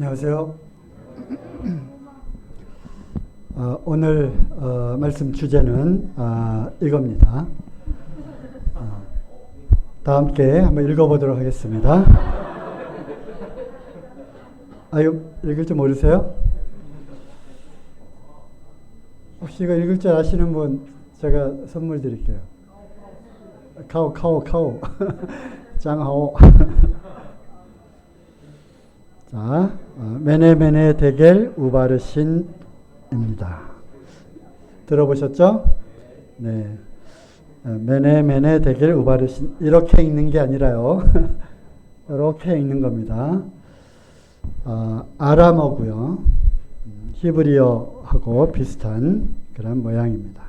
안녕하세요. 오늘 말씀 주제는 이겁니다. 다 함께 한번 읽어보도록 하겠습니다. 이거 읽을 줄 모르세요? 혹시 이거 읽을 줄 아시는 분 제가 선물 드릴게요. 카오 짱하오. 자, 메네메네 데겔 우바르신입니다. 들어보셨죠? 네. 메네메네 데겔 우바르신. 이렇게 읽는 게 아니라요. 이렇게 읽는 겁니다. 아람어고요. 히브리어하고 비슷한 그런 모양입니다.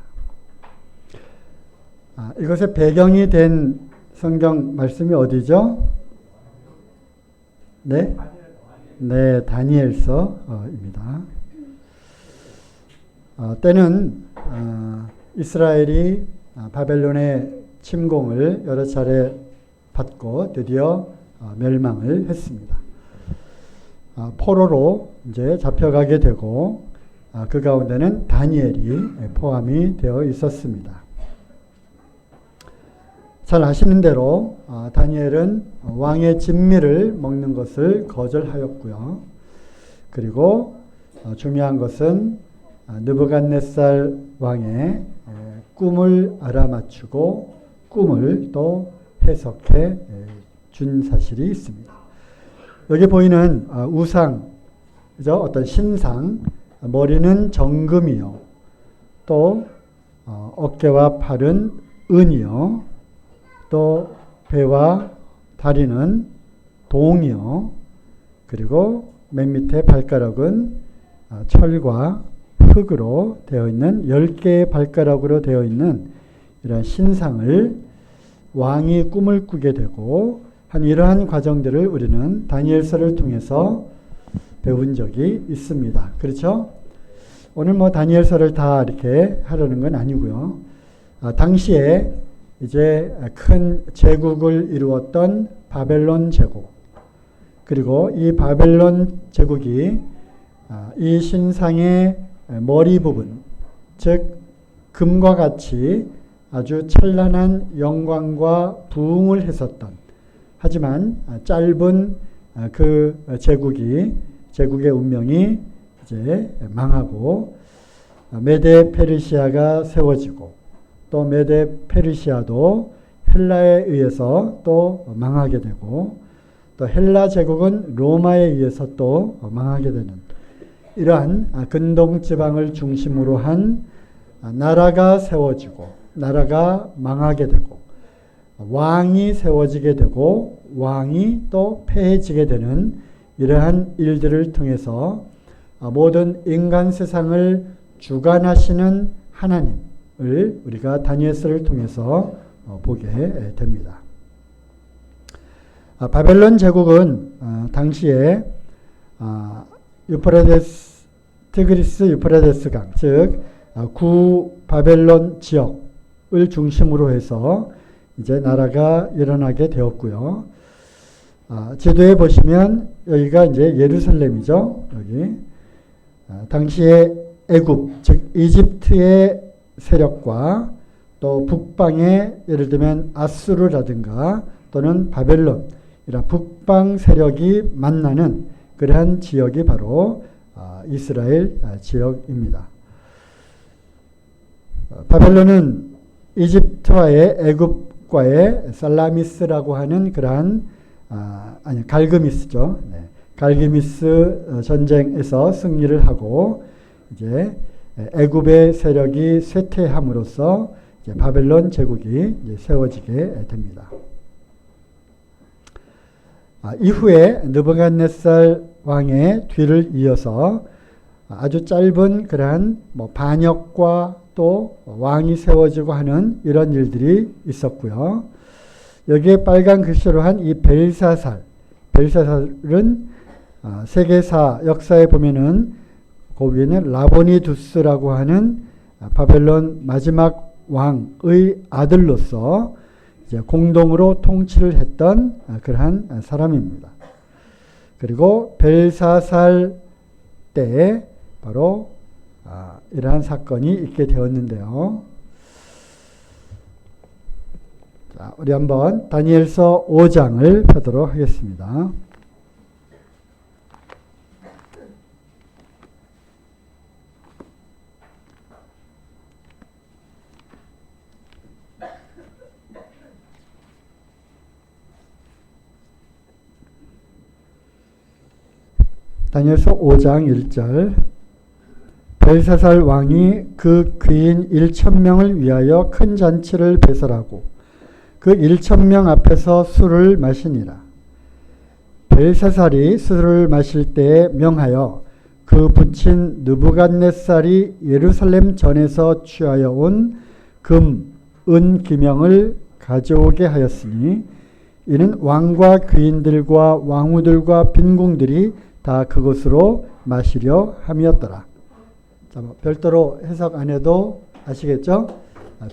이것의 배경이 된 성경 말씀이 어디죠? 네? 네, 다니엘서입니다. 때는 이스라엘이 바벨론의 침공을 여러 차례 받고 드디어 멸망을 했습니다. 포로로 이제 잡혀가게 되고 그 가운데는 다니엘이 포함이 되어 있었습니다. 잘 아시는 대로 다니엘은 왕의 진미를 먹는 것을 거절하였고요. 그리고 중요한 것은 느부갓네살 왕의 꿈을 알아맞추고 꿈을 또 해석해 준 사실이 있습니다. 여기 보이는 우상, 그죠? 어떤 신상, 머리는 정금이요. 또 어깨와 팔은 은이요. 또 배와 다리는 동이요. 그리고 맨 밑에 발가락은 철과 흙으로 되어 있는 10개의 발가락으로 되어 있는 이러한 신상을 왕이 꿈을 꾸게 되고 한 이러한 과정들을 우리는 다니엘서를 통해서 배운 적이 있습니다. 그렇죠? 오늘 다니엘서를 다 이렇게 하려는 건 아니고요. 당시에 이제 큰 제국을 이루었던 바벨론 제국, 그리고 이 바벨론 제국이 이 신상의 머리 부분, 즉 금과 같이 아주 찬란한 영광과 부흥을 했었던, 하지만 짧은 그 제국의 운명이 이제 망하고 메데 페르시아가 세워지고, 또 메데 페르시아도 헬라에 의해서 또 망하게 되고, 또 헬라 제국은 로마에 의해서 또 망하게 되는 이러한 근동 지방을 중심으로 한 나라가 세워지고 나라가 망하게 되고 왕이 세워지게 되고 왕이 또 패해지게 되는 이러한 일들을 통해서 모든 인간 세상을 주관하시는 하나님 을 우리가 다니엘서를 통해서 보게 됩니다. 바벨론 제국은 당시에 티그리스 유프라데스 강, 즉 구바벨론 지역을 중심으로 해서 이제 나라가 일어나게 되었고요. 지도에 보시면 여기가 이제 예루살렘이죠. 여기 당시에 애굽, 즉 이집트의 세력과 또 북방의 예를 들면 아수르라든가 또는 바벨론 이런 북방 세력이 만나는 그러한 지역이 바로 이스라엘 지역입니다. 바벨론은 이집트와의 애굽과의 살라미스라고 하는 그러한 갈그미스죠. 네. 갈그미스 전쟁에서 승리를 하고 이제 애굽의 세력이 쇠퇴함으로써 이제 바벨론 제국이 이제 세워지게 됩니다. 이후에 느부갓네살 왕의 뒤를 이어서 아주 짧은 그러한 반역과 또 왕이 세워지고 하는 이런 일들이 있었고요. 여기에 빨간 글씨로 한 이 벨사살은 세계사 역사에 보면은 그 위에는 라보니두스라고 하는 바벨론 마지막 왕의 아들로서 이제 공동으로 통치를 했던 그러한 사람입니다. 그리고 벨사살 때 바로 이러한 사건이 있게 되었는데요. 자, 우리 한번 다니엘서 5장을 펴도록 하겠습니다. 다니엘서 5장 1절 벨사살 왕이 그 귀인 1,000명을 위하여 큰 잔치를 배설하고 그 1,000명 앞에서 술을 마시니라. 벨사살이 술을 마실 때에 명하여 그 부친 느부갓네살이 예루살렘 전에서 취하여 온 금, 은 기명을 가져오게 하였으니 이는 왕과 귀인들과 왕후들과 빈궁들이 다 그것으로 마시려 함이었더라. 자, 별도로 해석 안 해도 아시겠죠?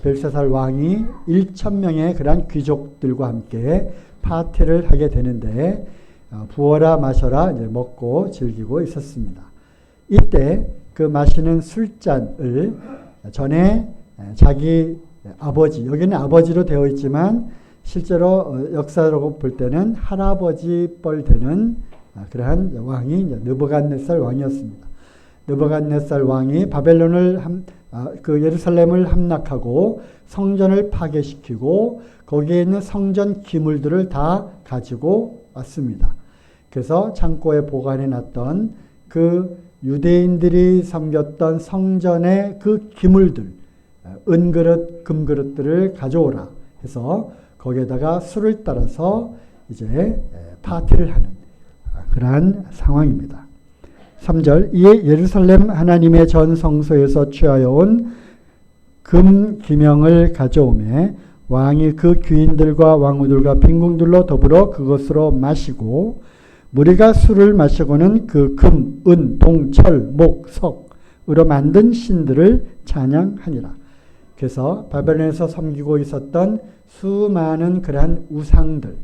벨사살 왕이 1,000명의 그러한 귀족들과 함께 파티를 하게 되는데 부어라 마셔라 이제 먹고 즐기고 있었습니다. 이때 그 마시는 술잔을 전에 자기 아버지, 여기는 아버지로 되어 있지만 실제로 역사로 볼 때는 할아버지 뻘 되는 그러한 왕이 느부갓네살 왕이었습니다. 느부갓네살 왕이 바벨론을 그 예루살렘을 함락하고 성전을 파괴시키고 거기에 있는 성전 기물들을 다 가지고 왔습니다. 그래서 창고에 보관해 놨던 그 유대인들이 섬겼던 성전의 그 기물들, 은그릇, 금그릇들을 가져오라 해서 거기에다가 술을 따라서 이제 파티를 하는 그러한 상황입니다. 3절 이에 예루살렘 하나님의 전 성소에서 취하여 온 금 기명을 가져오매 왕이 그 귀인들과 왕후들과 빈궁들로 더불어 그것으로 마시고 무리가 술을 마시고는 그 금, 은, 동, 철, 목, 석으로 만든 신들을 찬양하니라. 그래서 바벨론에서 섬기고 있었던 수많은 그러한 우상들,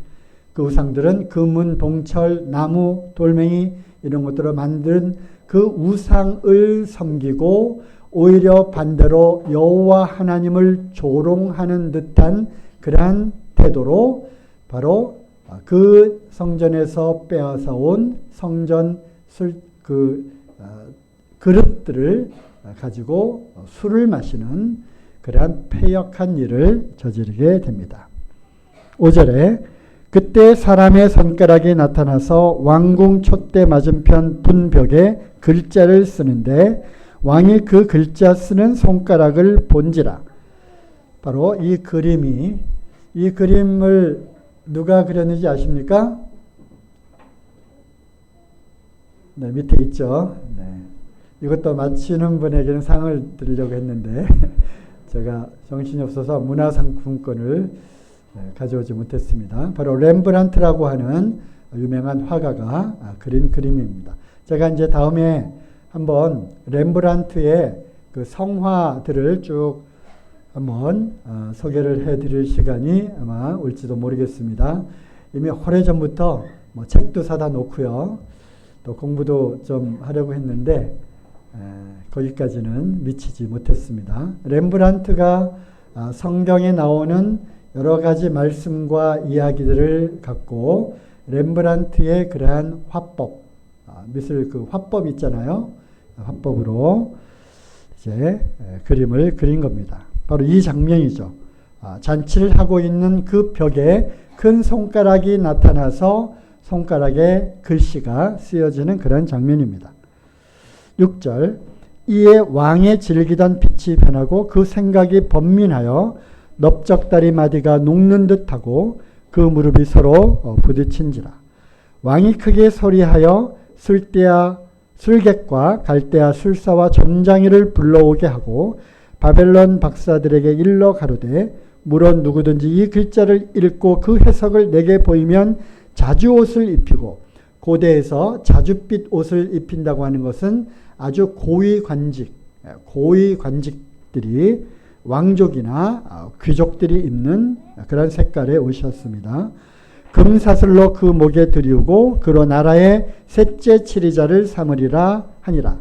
그 우상들은 금은, 동철, 나무, 돌멩이 이런 것들을 만든 그 우상을 섬기고 오히려 반대로 여호와 하나님을 조롱하는 듯한 그러한 태도로 바로 그 성전에서 빼앗아 온 성전 그릇들을 가지고 술을 마시는 그러한 패역한 일을 저지르게 됩니다. 5절에 그때 사람의 손가락이 나타나서 왕궁 촛대 맞은편 분벽에 글자를 쓰는데 왕이 그 글자 쓰는 손가락을 본지라. 바로 이 그림을 누가 그렸는지 아십니까? 네, 밑에 있죠. 네. 이것도 맞히는 분에게는 상을 드리려고 했는데 제가 정신이 없어서 문화상품권을 가져오지 못했습니다. 바로 렘브란트라고 하는 유명한 화가가 그린 그림입니다. 제가 이제 다음에 한번 렘브란트의 그 성화들을 쭉 한번 소개를 해드릴 시간이 아마 올지도 모르겠습니다. 이미 오래전부터 뭐 책도 사다 놓고요. 또 공부도 좀 하려고 했는데 거기까지는 미치지 못했습니다. 렘브란트가 성경에 나오는 여러 가지 말씀과 이야기들을 갖고 렘브란트의 그러한 화법, 미술 그 화법 있잖아요. 화법으로 이제 그림을 그린 겁니다. 바로 이 장면이죠. 잔치를 하고 있는 그 벽에 큰 손가락이 나타나서 손가락에 글씨가 쓰여지는 그런 장면입니다. 6절 이에 왕의 즐기던 빛이 변하고 그 생각이 번민하여 넓적다리 마디가 녹는 듯하고 그 무릎이 서로 부딪힌지라. 왕이 크게 소리하여 술객과 갈대아 술사와 점장이를 불러오게 하고 바벨론 박사들에게 일러 가로되 물론 누구든지 이 글자를 읽고 그 해석을 내게 보이면 자주옷을 입히고, 고대에서 자줏빛 옷을 입힌다고 하는 것은 아주 고위 관직들이 왕족이나 귀족들이 입는 그런 색깔의 옷이었습니다. 금사슬로 그 목에 들이우고 그로 나라의 셋째 치리자를 삼으리라 하니라.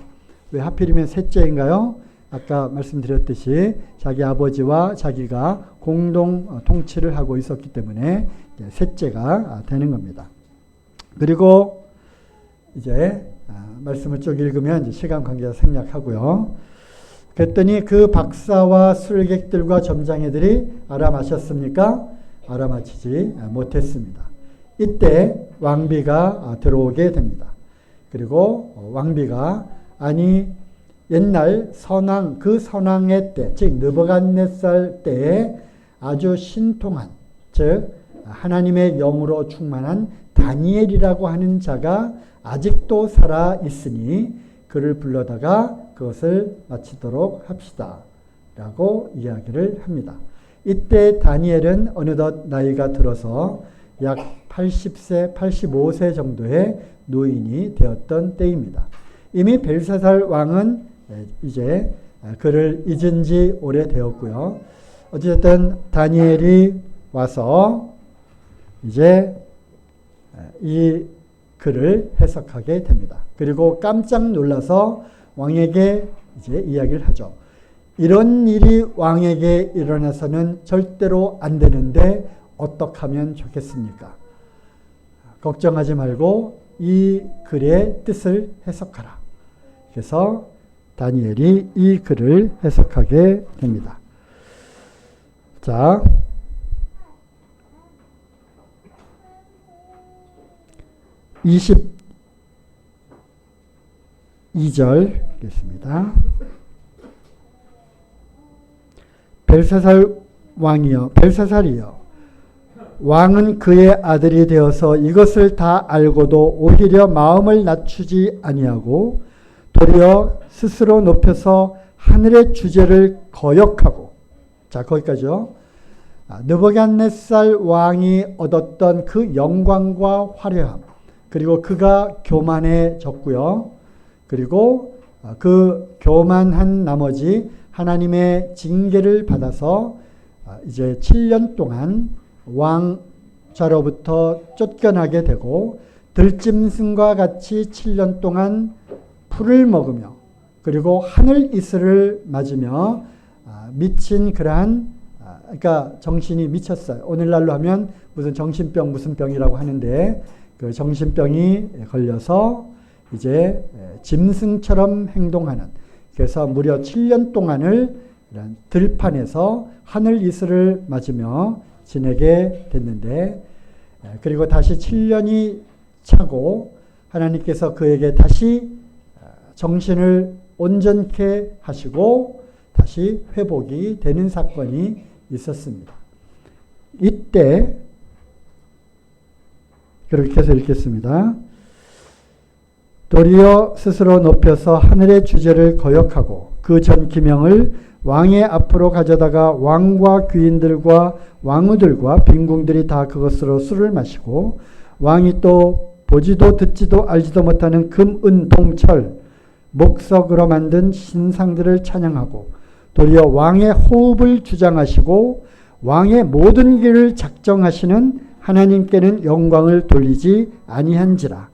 왜 하필이면 셋째인가요? 아까 말씀드렸듯이 자기 아버지와 자기가 공동 통치를 하고 있었기 때문에 셋째가 되는 겁니다. 그리고 이제 말씀을 쭉 읽으면 이제 시간 관계가 생략하고요. 그랬더니 그 박사와 술객들과 점장애들이 알아마셨습니까? 알아마치지 못했습니다. 이때 왕비가 들어오게 됩니다. 그리고 왕비가 아니 옛날 선왕 그 선왕의 때, 즉 느부갓네살 때에 아주 신통한, 즉 하나님의 영으로 충만한 다니엘이라고 하는 자가 아직도 살아 있으니 그를 불러다가 그것을 마치도록 합시다 라고 이야기를 합니다. 이때 다니엘은 어느덧 나이가 들어서 약 80세, 85세 정도의 노인이 되었던 때입니다. 이미 벨사살 왕은 이제 그를 잊은 지 오래되었고요. 어쨌든 다니엘이 와서 이제 이 글을 해석하게 됩니다. 그리고 깜짝 놀라서 왕에게 이제 이야기를 하죠. 이런 일이 왕에게 일어나서는 절대로 안 되는데 어떻게 하면 좋겠습니까? 걱정하지 말고 이 글의 뜻을 해석하라. 그래서 다니엘이 이 글을 해석하게 됩니다. 자, 22절 읽겠습니다. 벨사살 왕이여, 벨사살이여, 왕은 그의 아들이 되어서 이것을 다 알고도 오히려 마음을 낮추지 아니하고 도리어 스스로 높여서 하늘의 주제를 거역하고, 자 거기까지요. 느부갓네살 왕이 얻었던 그 영광과 화려함, 그리고 그가 교만해졌고요. 그리고 그 교만한 나머지 하나님의 징계를 받아서 이제 7년 동안 왕좌로부터 쫓겨나게 되고 들짐승과 같이 7년 동안 풀을 먹으며 그리고 하늘 이슬을 맞으며 미친 그러한 그러니까 정신이 미쳤어요. 오늘날로 하면 무슨 정신병 무슨 병이라고 하는데 그 정신병이 걸려서 이제 짐승처럼 행동하는, 그래서 무려 7년 동안을 이런 들판에서 하늘 이슬을 맞으며 지내게 됐는데, 그리고 다시 7년이 차고 하나님께서 그에게 다시 정신을 온전케 하시고 다시 회복이 되는 사건이 있었습니다. 이때 그렇게 해서 읽겠습니다. 도리어 스스로 높여서 하늘의 주제를 거역하고 그 전 기명을 왕의 앞으로 가져다가 왕과 귀인들과 왕후들과 빈궁들이 다 그것으로 술을 마시고 왕이 또 보지도 듣지도 알지도 못하는 금, 은, 동, 철, 목석으로 만든 신상들을 찬양하고 도리어 왕의 호흡을 주장하시고 왕의 모든 길을 작정하시는 하나님께는 영광을 돌리지 아니한지라.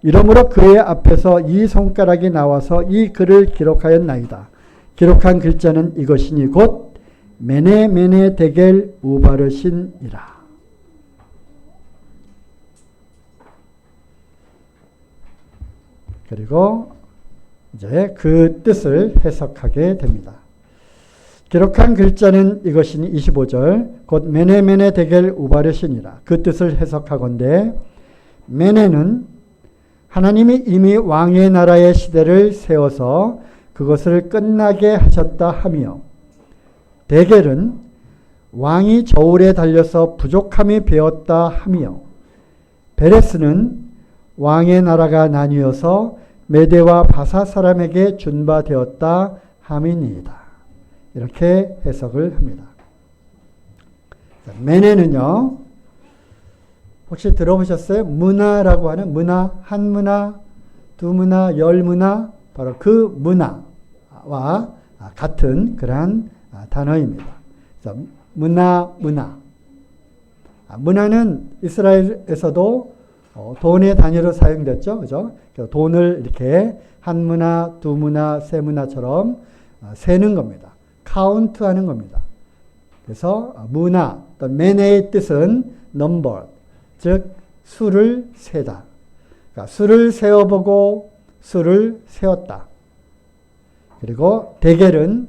이러므로 그의 앞에서 이 손가락이 나와서 이 글을 기록하였나이다. 기록한 글자는 이것이니 곧 메네 데겔 우바르신이라. 그리고 이제 그 뜻을 해석하게 됩니다. 기록한 글자는 이것이니 25절 곧 메네 데겔 우바르신이라. 그 뜻을 해석하건대 메네는 하나님이 이미 왕의 나라의 시대를 세워서 그것을 끝나게 하셨다 하며, 데겔은 왕이 저울에 달려서 부족함이 배었다 하며, 베레스는 왕의 나라가 나뉘어서 메대와 바사 사람에게 준바되었다 함이니이다. 이렇게 해석을 합니다. 메네는요, 혹시 들어보셨어요? 문화라고 하는 문화, 한 문화, 두 문화, 열 문화, 바로 그 문화와 같은 그러한 단어입니다. 그래서 문화. 문화는 이스라엘에서도 돈의 단위로 사용됐죠. 그죠? 돈을 이렇게 한 문화, 두 문화, 세 문화처럼 세는 겁니다. 카운트하는 겁니다. 그래서 문화, 또는 메네의 뜻은 number, 즉 수를 세다. 그러니까 수를 세어보고 수를 세웠다. 그리고 대겔은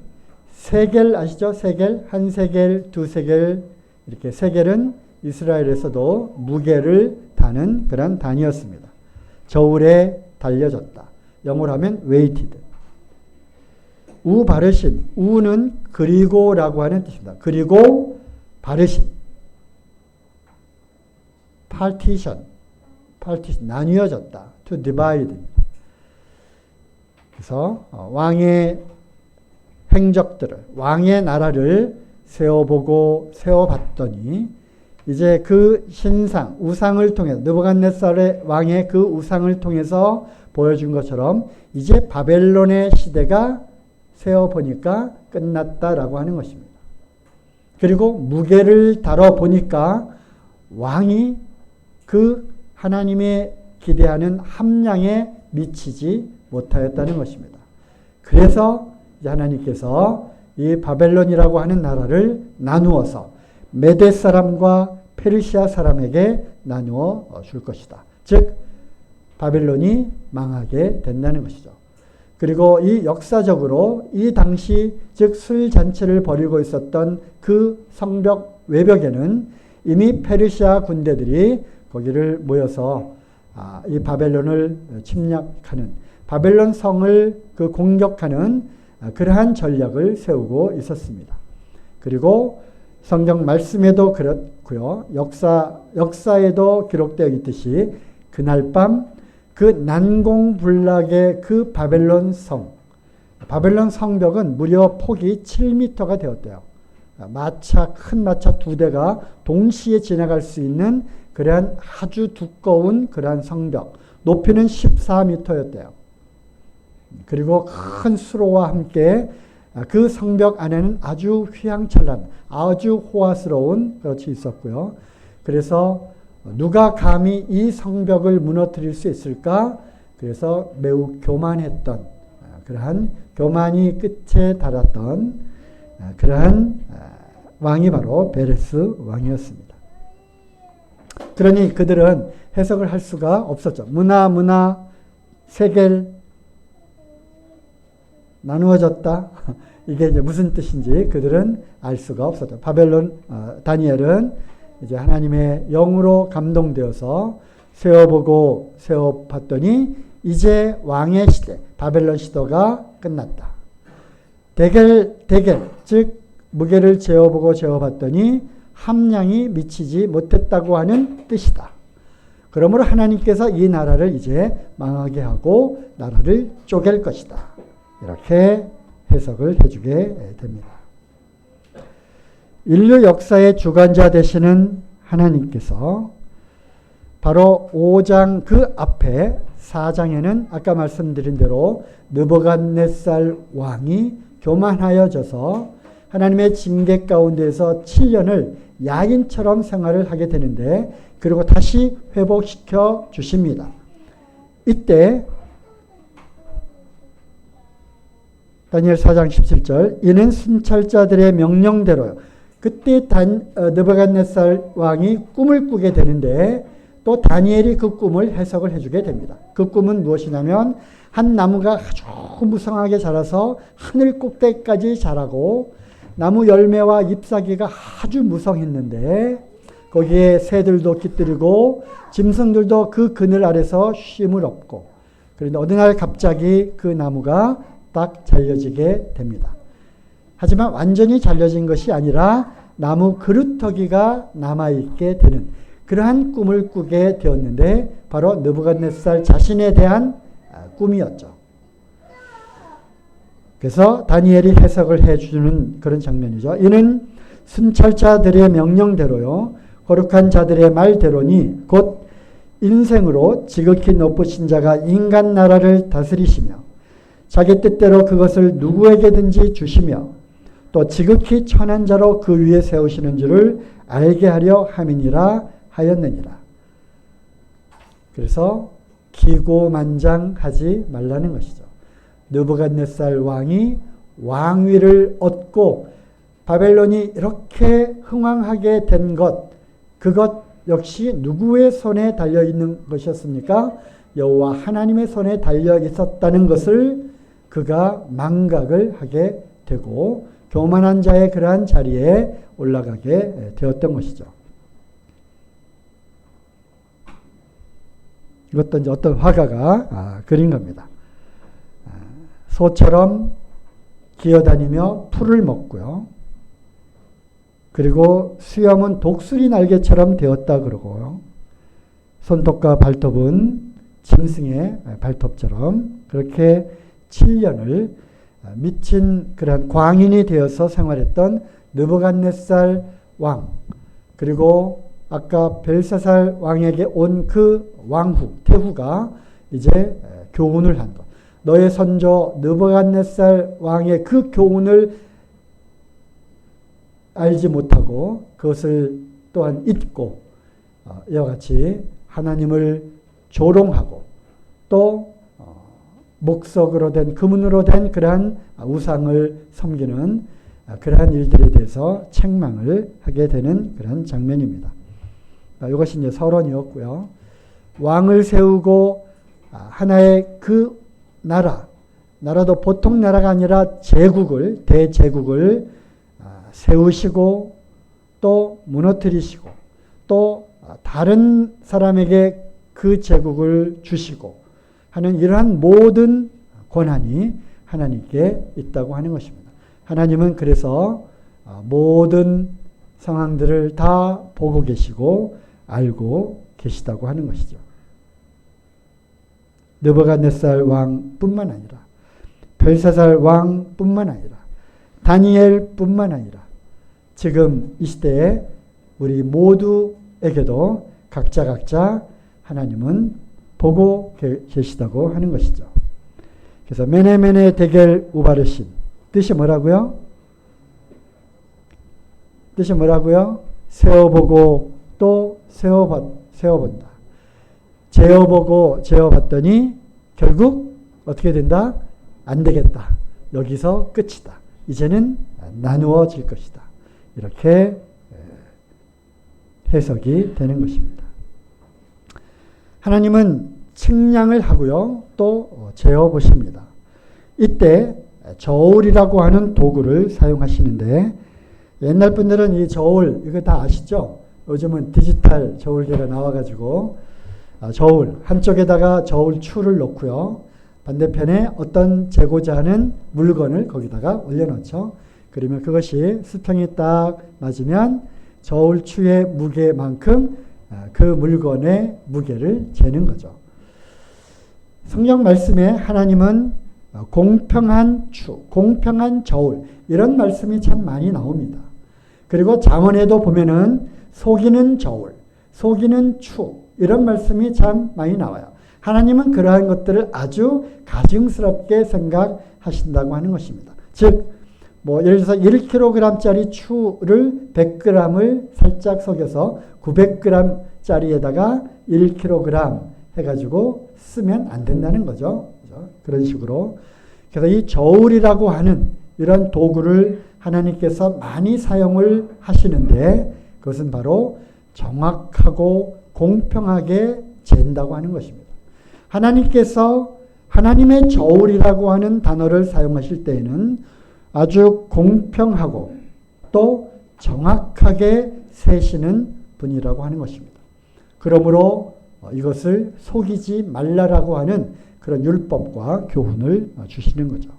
세겔 아시죠? 세겔, 한 세겔, 두 세겔, 이렇게 세겔은 이스라엘에서도 무게를 다는 그런 단위였습니다. 저울에 달려졌다. 영어로 하면 weighted. 우 바르신, 우는 그리고라고 하는 뜻입니다. 그리고 바르신. partition, 나뉘어졌다. to divide. 그래서 왕의 행적들을, 왕의 나라를 세워보고 세워봤더니 이제 그 신상, 우상을 통해서 느부갓네살의 왕의 그 우상을 통해서 보여준 것처럼 이제 바벨론의 시대가 세워보니까 끝났다라고 하는 것입니다. 그리고 무게를 다뤄보니까 왕이 그 하나님의 기대하는 함량에 미치지 못하였다는 것입니다. 그래서 이제 하나님께서 이 바벨론이라고 하는 나라를 나누어서 메대 사람과 페르시아 사람에게 나누어 줄 것이다. 즉 바벨론이 망하게 된다는 것이죠. 그리고 이 역사적으로 이 당시 즉 술잔치를 벌이고 있었던 그 성벽 외벽에는 이미 페르시아 군대들이 거기를 모여서 이 바벨론을 침략하는, 바벨론 성을 그 공격하는 그러한 전략을 세우고 있었습니다. 그리고 성경 말씀에도 그렇고요. 역사에도 기록되어 있듯이 그날 밤 그 난공불락의 그 바벨론 성벽은 무려 폭이 7m가 되었대요. 큰 마차 2대가 동시에 지나갈 수 있는 그러한 아주 두꺼운 그러한 성벽, 높이는 14m였대요. 그리고 큰 수로와 함께 그 성벽 안에는 아주 휘황찬란, 아주 호화스러운 것이 있었고요. 그래서 누가 감히 이 성벽을 무너뜨릴 수 있을까? 그래서 매우 교만했던, 그러한 교만이 끝에 달았던 그러한 왕이 바로 베레스 왕이었습니다. 그러니 그들은 해석을 할 수가 없었죠. 문화, 세겔, 나누어졌다. 이게 이제 무슨 뜻인지 그들은 알 수가 없었죠. 다니엘은 이제 하나님의 영으로 감동되어서 세워보고 세워봤더니 이제 왕의 시대, 바벨론 시대가 끝났다. 대겔, 즉 무게를 재어보고 재어봤더니 함량이 미치지 못했다고 하는 뜻이다. 그러므로 하나님께서 이 나라를 이제 망하게 하고 나라를 쪼갤 것이다. 이렇게 해석을 해주게 됩니다. 인류 역사의 주관자 되시는 하나님께서 바로 5장 그 앞에 4장에는 아까 말씀드린 대로 느부갓네살 왕이 교만하여져서 하나님의 징계 가운데에서 7년을 야인처럼 생활을 하게 되는데 그리고 다시 회복시켜 주십니다. 이때 다니엘 4장 17절 이는 순찰자들의 명령대로요. 그때 느부갓네살 왕이 꿈을 꾸게 되는데 또 다니엘이 그 꿈을 해석을 해주게 됩니다. 그 꿈은 무엇이냐면 한 나무가 아주 무성하게 자라서 하늘 꼭대기까지 자라고 나무 열매와 잎사귀가 아주 무성했는데 거기에 새들도 깃들이고 짐승들도 그 그늘 아래서 쉼을 얻고 그런데 어느 날 갑자기 그 나무가 딱 잘려지게 됩니다. 하지만 완전히 잘려진 것이 아니라 나무 그루터기가 남아있게 되는 그러한 꿈을 꾸게 되었는데 바로 느부갓네살 자신에 대한 꿈이었죠. 그래서 다니엘이 해석을 해주는 그런 장면이죠. 이는 순찰자들의 명령대로요. 거룩한 자들의 말대로니 곧 인생으로 지극히 높으신 자가 인간 나라를 다스리시며 자기 뜻대로 그것을 누구에게든지 주시며 또 지극히 천한 자로 그 위에 세우시는 줄을 알게 하려 함이니라 하였느니라. 그래서 기고만장하지 말라는 것이죠. 느부갓네살 왕이 왕위를 얻고 바벨론이 이렇게 흥왕하게 된 것, 그것 역시 누구의 손에 달려 있는 것이었습니까? 여호와 하나님의 손에 달려 있었다는 것을 그가 망각을 하게 되고 교만한 자의 그러한 자리에 올라가게 되었던 것이죠. 이것도 이제 어떤 화가가 그린 겁니다. 소처럼 기어다니며 풀을 먹고요. 그리고 수염은 독수리 날개처럼 되었다 그러고요. 손톱과 발톱은 짐승의 발톱처럼 그렇게 7년을 미친 그런 광인이 되어서 생활했던 느부갓네살 왕, 그리고 아까 벨사살 왕에게 온 그 왕후, 태후가 이제 교훈을 한 것. 너의 선조 느부갓네살 왕의 그 교훈을 알지 못하고 그것을 또한 잊고 이와 같이 하나님을 조롱하고 또 목석으로 된 금은으로 된 그러한 우상을 섬기는 그러한 일들에 대해서 책망을 하게 되는 그런 장면입니다. 이것이 이제 서론이었고요. 왕을 세우고 하나의 그 나라도 보통 나라가 아니라 제국을, 대제국을 세우시고 또 무너뜨리시고 또 다른 사람에게 그 제국을 주시고 하는 이러한 모든 권한이 하나님께 있다고 하는 것입니다. 하나님은 그래서 모든 상황들을 다 보고 계시고 알고 계시다고 하는 것이죠. 느부갓네살 왕뿐만 아니라 벨사살 왕뿐만 아니라 다니엘뿐만 아니라 지금 이 시대에 우리 모두에게도 각자 하나님은 보고 계시다고 하는 것이죠. 그래서 메네메네 데겔 우바르신 뜻이 뭐라고요? 뜻이 뭐라고요? 세어보고 또 세어본다. 재어보고 재어봤더니 결국 어떻게 된다? 안 되겠다. 여기서 끝이다. 이제는 나누어질 것이다. 이렇게 해석이 되는 것입니다. 하나님은 측량을 하고요. 또 재어보십니다. 이때 저울이라고 하는 도구를 사용하시는데 옛날 분들은 이 저울 이거 다 아시죠? 요즘은 디지털 저울계가 나와가지고 저울 한쪽에다가 저울 추를 놓고요. 반대편에 어떤 재고자 하는 물건을 거기다가 올려놓죠. 그러면 그것이 수평이 딱 맞으면 저울 추의 무게만큼 그 물건의 무게를 재는 거죠. 성경 말씀에 하나님은 공평한 추, 공평한 저울 이런 말씀이 참 많이 나옵니다. 그리고 잠언에도 보면은 속이는 저울, 속이는 추 이런 말씀이 참 많이 나와요. 하나님은 그러한 것들을 아주 가증스럽게 생각하신다고 하는 것입니다. 즉, 예를 들어서 1kg짜리 추를 100g을 살짝 속여서 900g짜리에다가 1kg 해가지고 쓰면 안 된다는 거죠. 그런 식으로. 그래서 이 저울이라고 하는 이런 도구를 하나님께서 많이 사용을 하시는데 그것은 바로 정확하고 공평하게 잰다고 하는 것입니다. 하나님께서 하나님의 저울이라고 하는 단어를 사용하실 때에는 아주 공평하고 또 정확하게 세시는 분이라고 하는 것입니다. 그러므로 이것을 속이지 말라라고 하는 그런 율법과 교훈을 주시는 거죠.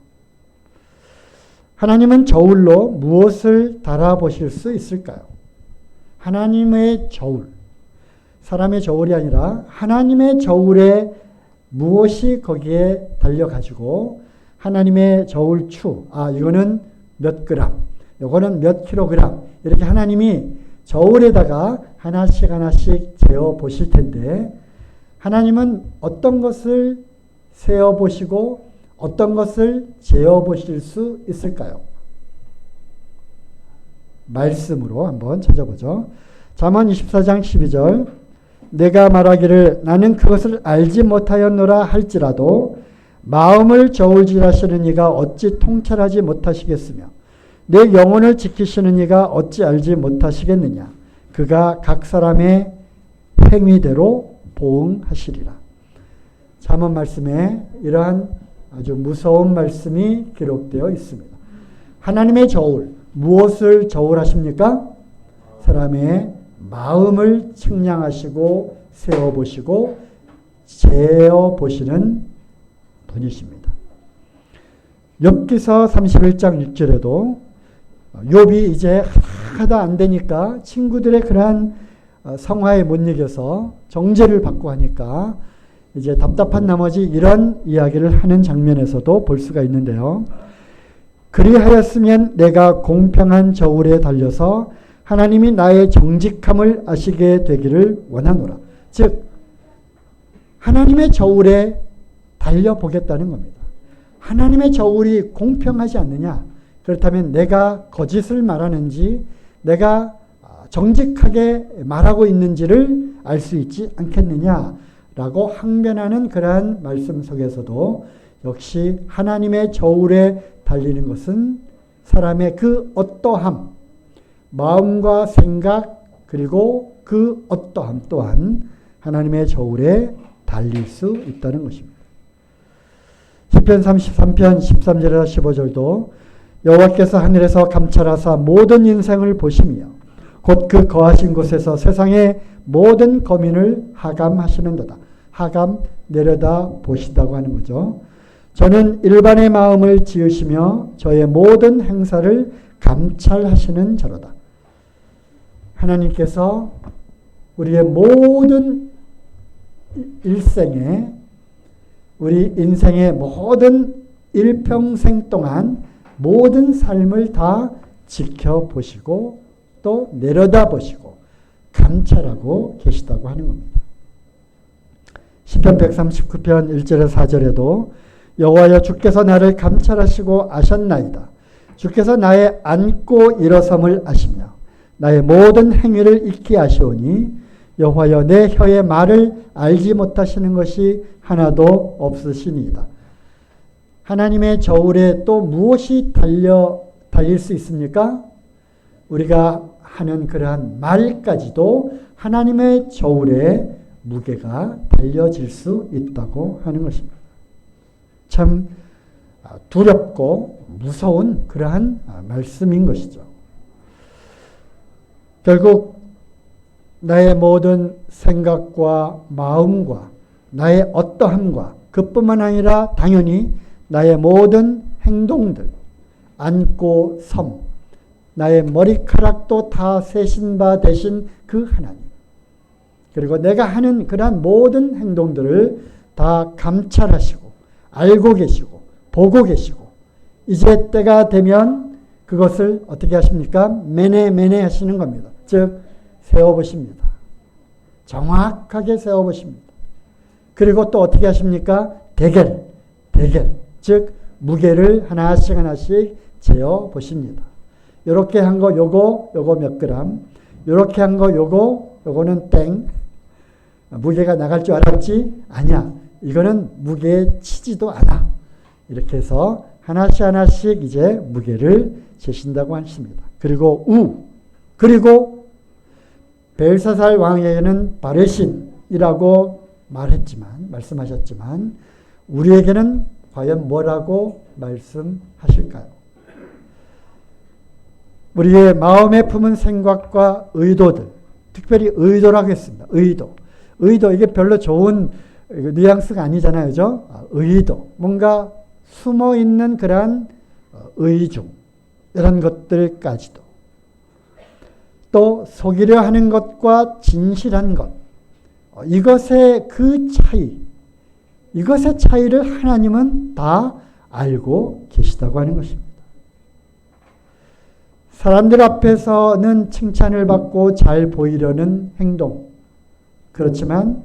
하나님은 저울로 무엇을 달아보실 수 있을까요? 하나님의 저울, 사람의 저울이 아니라 하나님의 저울에 무엇이 거기에 달려가지고 하나님의 저울추, 이거는 몇 그램, 이거는 몇 킬로그램 이렇게 하나님이 저울에다가 하나씩 재어 보실 텐데 하나님은 어떤 것을 세어 보시고 어떤 것을 재어 보실 수 있을까요? 말씀으로 한번 찾아보죠. 잠언 24장 12절 내가 말하기를 나는 그것을 알지 못하였노라 할지라도 마음을 저울질하시는 이가 어찌 통찰하지 못하시겠으며 내 영혼을 지키시는 이가 어찌 알지 못하시겠느냐. 그가 각 사람의 행위대로 보응하시리라. 잠언 말씀에 이러한 아주 무서운 말씀이 기록되어 있습니다. 하나님의 저울, 무엇을 저울하십니까? 사람의 마음을 측량하시고 세어보시고 재어보시는 분이십니다. 욥기서 31장 6절에도 욥이 이제 하다 안 되니까 친구들의 그러한 성화에 못 이겨서 정죄를 받고 하니까 이제 답답한 나머지 이런 이야기를 하는 장면에서도 볼 수가 있는데요. 그리하였으면 내가 공평한 저울에 달려서 하나님이 나의 정직함을 아시게 되기를 원하노라. 즉 하나님의 저울에 달려보겠다는 겁니다. 하나님의 저울이 공평하지 않느냐? 그렇다면 내가 거짓을 말하는지 내가 정직하게 말하고 있는지를 알 수 있지 않겠느냐라고 항변하는 그러한 말씀 속에서도 역시 하나님의 저울에 달리는 것은 사람의 그 어떠함, 마음과 생각 그리고 그 어떠함 또한 하나님의 저울에 달릴 수 있다는 것입니다. 시편 33편 13절에서 15절도 여호와께서 하늘에서 감찰하사 모든 인생을 보시며 곧 그 거하신 곳에서 세상의 모든 거민을 하감하시는도다. 하감 내려다 보시다고 하는 거죠. 저는 일반의 마음을 지으시며 저의 모든 행사를 감찰하시는 자로다. 하나님께서 우리의 모든 일생에 우리 인생의 모든 일평생 동안 모든 삶을 다 지켜보시고 또 내려다보시고 감찰하고 계시다고 하는 겁니다. 시편 139편 1절에서 4절에도 여호와여 주께서 나를 감찰하시고 아셨나이다. 주께서 나의 앉고 일어섬을 아시며 나의 모든 행위를 익히 아시오니 여호와여 내 혀의 말을 알지 못하시는 것이 하나도 없으시니이다. 하나님의 저울에 또 무엇이 달릴 수 있습니까? 우리가 하는 그러한 말까지도 하나님의 저울에 무게가 달려질 수 있다고 하는 것입니다. 참 두렵고 무서운 그러한 말씀인 것이죠. 결국 나의 모든 생각과 마음과 나의 어떠함과 그뿐만 아니라 당연히 나의 모든 행동들, 앉고 섬, 나의 머리카락도 다 세신 바 되신 그 하나님. 그리고 내가 하는 그러한 모든 행동들을 다 감찰하시고 알고 계시고 보고 계시고 이제 때가 되면 그것을 어떻게 하십니까? 매네 하시는 겁니다. 즉 세워보십니다. 정확하게 세워보십니다. 그리고 또 어떻게 하십니까? 대결. 즉 무게를 하나씩 재어보십니다. 요렇게 한 거 요거 몇 그램, 요렇게 한 거 요거는 땡. 무게가 나갈 줄 알았지? 아니야. 이거는 무게에 치지도 않아. 이렇게 해서 하나씩 이제 무게를 재신다고 하십니다. 그리고 그리고 벨사살 왕에게는 바레신이라고 말씀하셨지만 우리에게는 과연 뭐라고 말씀하실까요? 우리의 마음에 품은 생각과 의도들, 특별히 의도라고 했습니다. 의도 이게 별로 좋은 뉘앙스가 아니잖아요. 그죠? 의도, 뭔가 숨어있는 그러한 의중, 이런 것들까지도 또 속이려 하는 것과 진실한 것, 이것의 그 차이, 이것의 차이를 하나님은 다 알고 계시다고 하는 것입니다. 사람들 앞에서는 칭찬을 받고 잘 보이려는 행동. 그렇지만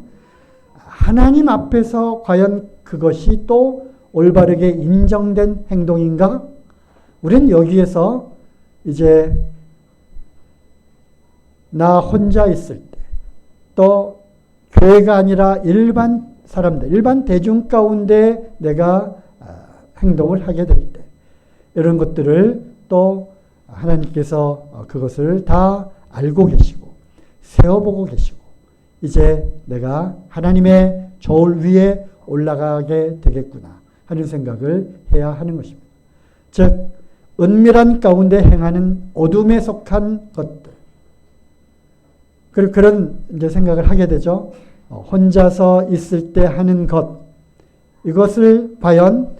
하나님 앞에서 과연 그것이 또 올바르게 인정된 행동인가? 우리는 여기에서 이제 나 혼자 있을 때, 또 교회가 아니라 일반 사람들, 일반 대중 가운데 내가 행동을 하게 될 때, 이런 것들을 또 하나님께서 그것을 다 알고 계시고 세워보고 계시고 이제 내가 하나님의 저울 위에 올라가게 되겠구나 하는 생각을 해야 하는 것입니다. 즉 은밀한 가운데 행하는 어둠에 속한 것들, 그런 이제 생각을 하게 되죠. 혼자서 있을 때 하는 것, 이것을 과연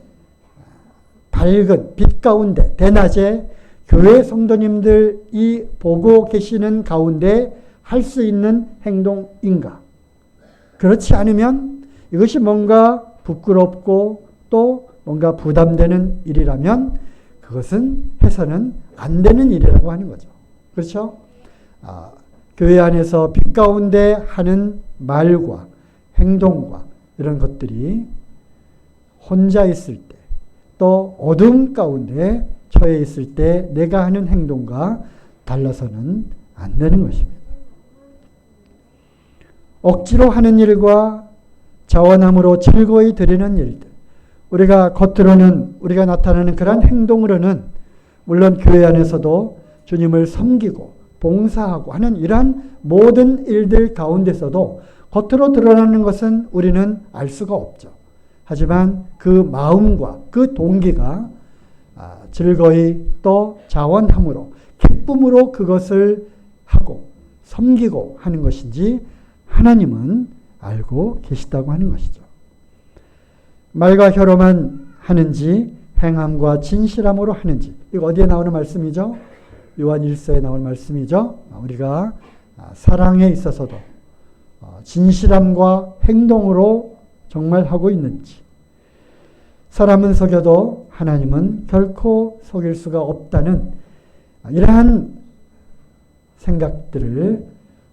밝은 빛 가운데 대낮에 교회 성도님들이 보고 계시는 가운데 할 수 있는 행동인가? 그렇지 않으면 이것이 뭔가 부끄럽고 또 뭔가 부담되는 일이라면 그것은 해서는 안 되는 일이라고 하는 거죠. 그렇죠? 교회 안에서 빛 가운데 하는 말과 행동과 이런 것들이 혼자 있을 때, 또 어둠 가운데 처해 있을 때 내가 하는 행동과 달라서는 안 되는 것입니다. 억지로 하는 일과 자원함으로 즐거이 드리는 일들, 우리가 겉으로는 우리가 나타내는 그러한 행동으로는 물론 교회 안에서도 주님을 섬기고 봉사하고 하는 이러한 모든 일들 가운데서도 겉으로 드러나는 것은 우리는 알 수가 없죠. 하지만 그 마음과 그 동기가 즐거이 또 자원함으로 기쁨으로 그것을 하고 섬기고 하는 것인지 하나님은 알고 계시다고 하는 것이죠. 말과 혀로만 하는지 행함과 진실함으로 하는지, 이거 어디에 나오는 말씀이죠? 요한 1서에 나오는 말씀이죠. 우리가 사랑에 있어서도 진실함과 행동으로 정말 하고 있는지, 사람은 속여도 하나님은 결코 속일 수가 없다는 이러한 생각들을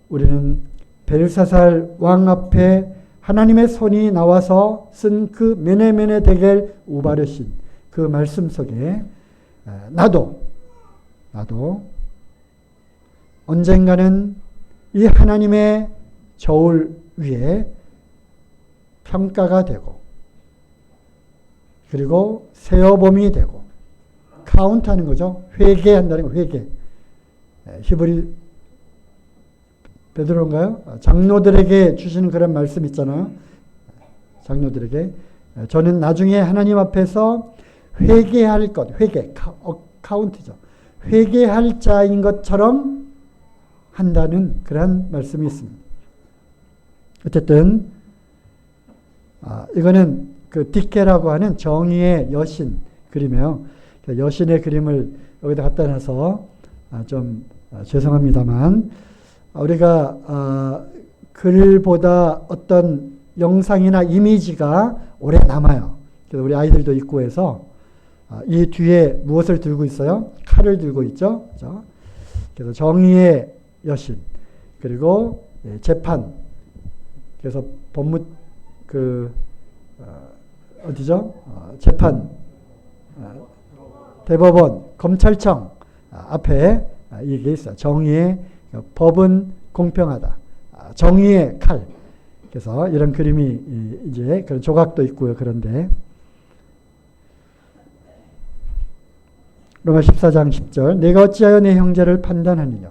우리는 벨사살 왕 앞에 하나님의 손이 나와서 쓴 그 메네메네 데겔 우바르신 그 말씀 속에 나도 언젠가는 이 하나님의 저울 위에 평가가 되고 그리고 세어범이 되고 카운트하는 거죠. 회개한다는 거, 회개. 히브리 베드로인가요? 장로들에게 주시는 그런 말씀 있잖아요. 장로들에게 저는 나중에 하나님 앞에서 회개할 것, 카운트죠. 회개할 자인 것처럼 한다는 그런 말씀이 있습니다. 어쨌든 이거는 그 디케라고 하는 정의의 여신 그림이에요. 여신의 그림을 여기다 갖다 놔서 좀 죄송합니다만 우리가 글보다 어떤 영상이나 이미지가 오래 남아요. 그래서 우리 아이들도 있고 해서 이 뒤에 무엇을 들고 있어요? 칼을 들고 있죠. 그렇죠? 그래서 정의의 여신 그리고 재판, 그래서 법무 어디죠? 재판, 대법원, 검찰청 앞에 이게 있어요. 정의의 법은 공평하다. 정의의 칼. 그래서 이런 그림이 이제 그런 조각도 있고요. 그런데 로마 14장 10절 내가 어찌하여 내 형제를 판단하느냐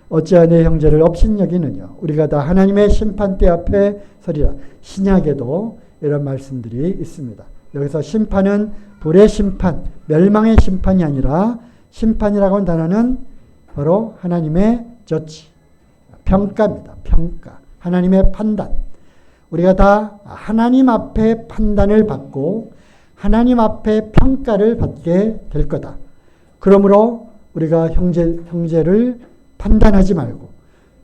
어찌하여 내 형제를 업신여기느냐 우리가 다 하나님의 심판대 앞에 서리라. 신약에도 이런 말씀들이 있습니다. 여기서 심판은 불의 심판, 멸망의 심판이 아니라 심판이라고 하는 단어는 바로 하나님의 저치, 평가입니다. 평가. 하나님의 판단. 우리가 다 하나님 앞에 판단을 받고 하나님 앞에 평가를 받게 될 거다. 그러므로 우리가 형제를 판단하지 말고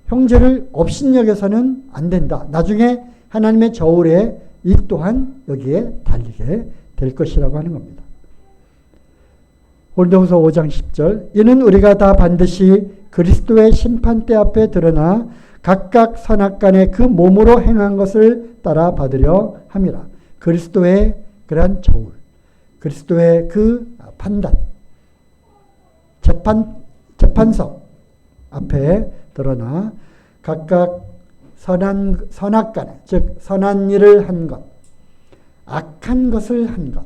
형제를 업신여겨서는 안 된다. 나중에 하나님의 저울에 이 또한 여기에 달리게 될 것이라고 하는 겁니다. 고린도후서 5장 10절 이는 우리가 다 반드시 그리스도의 심판대 앞에 드러나 각각 선악간에 그 몸으로 행한 것을 따라 받으려 함이라. 그리스도의 그러한 저울, 그리스도의 그 판단, 재판석 앞에 드러나 각각 선악간에, 즉 선한 일을 한 것, 악한 것을 한 것,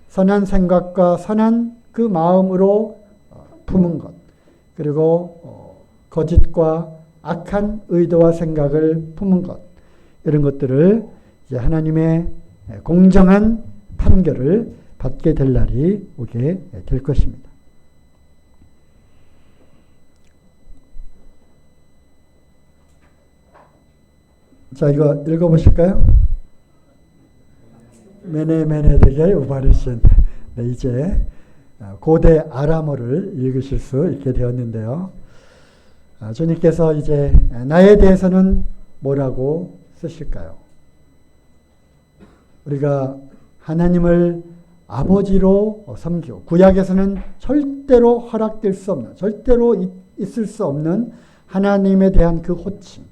선한 생각과 선한 그 마음으로 품은 것, 그리고 거짓과 악한 의도와 생각을 품은 것, 이런 것들을 이제 하나님의 공정한 판결을 받게 될 날이 오게 될 것입니다. 자, 이거 읽어보실까요? 메네메네덱의 우바르신. 네, 이제 고대 아람어를 읽으실 수 있게 되었는데요. 주님께서 이제 나에 대해서는 뭐라고 쓰실까요? 우리가 하나님을 아버지로 섬기고 구약에서는 절대로 허락될 수 없는, 절대로 있을 수 없는 하나님에 대한 그 호칭,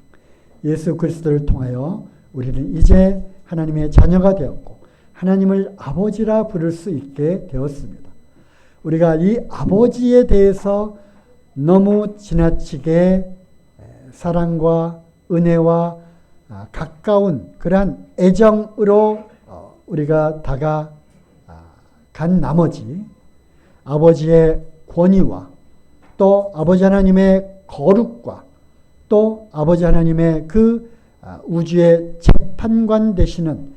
예수 그리스도를 통하여 우리는 이제 하나님의 자녀가 되었고 하나님을 아버지라 부를 수 있게 되었습니다. 우리가 이 아버지에 대해서 너무 지나치게 사랑과 은혜와 가까운 그러한 애정으로 우리가 다가간 나머지 아버지의 권위와 또 아버지 하나님의 거룩과 또 아버지 하나님의 그 우주의 재판관 되시는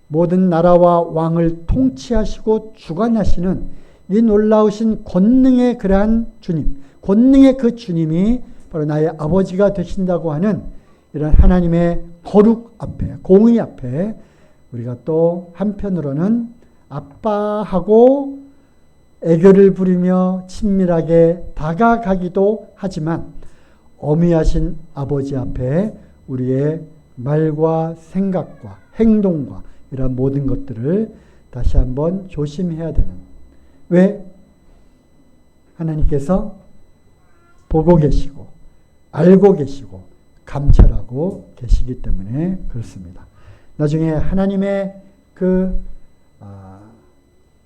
모든 나라와 왕을 통치하시고 주관하시는 이 놀라우신 권능의 그러한 주님, 권능의 그 주님이 바로 나의 아버지가 되신다고 하는 이런 하나님의 거룩 앞에, 공의 앞에 우리가 또 한편으로는 아빠하고 애교를 부리며 친밀하게 다가가기도 하지만 어미하신 아버지 앞에 우리의 말과 생각과 행동과 이런 모든 것들을 다시 한번 조심해야 되는. 왜? 하나님께서 보고 계시고 알고 계시고 감찰하고 계시기 때문에 그렇습니다. 나중에 하나님의 그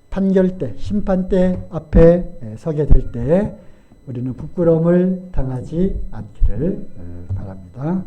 판결대, 심판대 앞에 서게 될 때 우리는 부끄러움을 당하지 않기를 바랍니다.